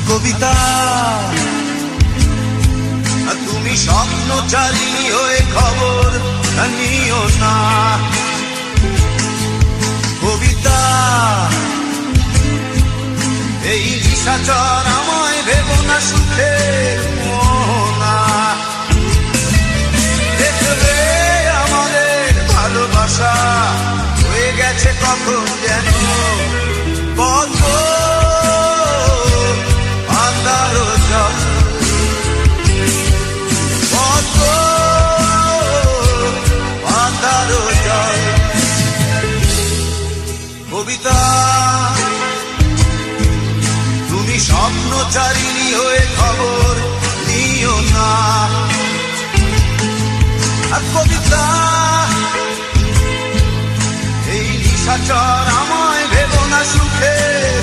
কবিতা তুমি স্বপ্নচারী হয়ে খবর নিও না। কবিতা এই নিশাচর আমায় ভেবো না সুখের মোহনা। দেখবে আমাদের ভালোবাসা হয়ে গেছে কখন যেন কত আন্ধার জল, কত আন্ধার জল। কবিতা তুমি স্বপ্নচারিণী হয়ে খবর নিও না। কবিতা এই নিশাচর আমায় ভেবো না সুখের